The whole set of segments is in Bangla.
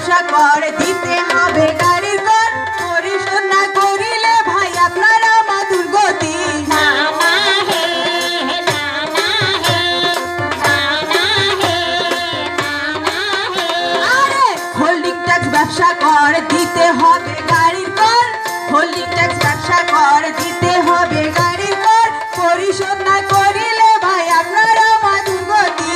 ব্যবসা করে দিতে হবে গাড়ির কর, পরিশোধ না করিলে ভাই আপনারা মাদুর গতি। আরে হোল্ডিং ট্যাক্স ব্যবসা করে দিতে হবে গাড়ির কর, হোল্ডিং ট্যাক্স ব্যবসা করে দিতে হবে গাড়ির কর, পরিশোধ না করিলে ভাই আপনারা মাদুর গতি।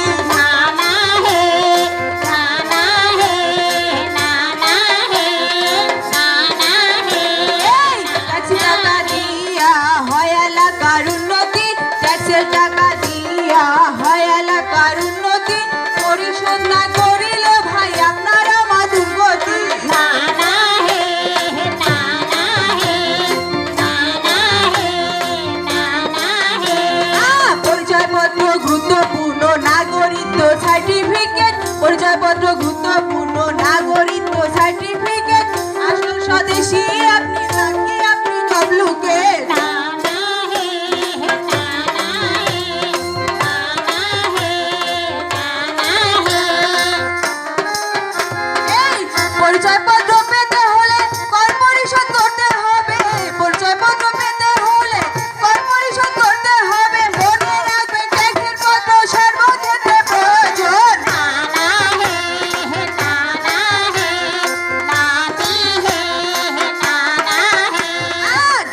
ট্যাক্সের টাকা দিয়া হয় এলাকার উন্নতি, পরিশোধ না করিলে ভাই আপনারা মাদুর গতি। পরিচয়পত্র গুরুত্বপূর্ণ, নাগরিকত্ব সার্টিফিকেট, পরিচয়পত্র গুরুত্বপূর্ণ, নাগরিকত্ব সার্টিফিকেট, আসল স্বদেশী আপনি নাকি আপনি ডুপ্লিকেট। পরিচয়পত্র পেতে হলে কর পরিশোধ করতে হবে, পরিচয়পত্র পেতে হলে কর পরিশোধ করতে হবে, মনে রাখবে ট্যাক্সের পত্র সর্বক্ষেত্রে প্রয়োজন।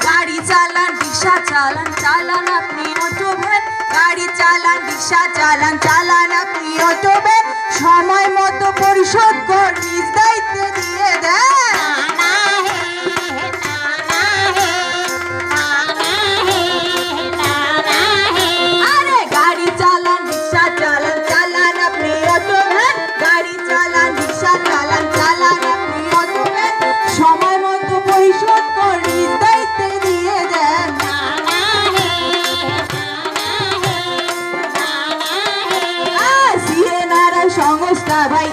গাড়ি চালান, রিক্সা চালান, চালান আপনি অটো ভ্যান, গাড়ি চালান, রিক্সা চালান, চালান আপনি অটো ভ্যান, সময় মতো পরিশোধ কর নিজ দায়িত্বে দিয়ে দেন। আরে গাড়ি চালান, রিক্সা চালান, চালান আপনি অটো ভ্যান, গাড়ি চালান, রিক্সা চালান, চালান আপনি অটো ভ্যান, সময় মতো পরিশোধ কর নিজ দায়িত্বে দিয়ে দেন। সংস্থা ভাই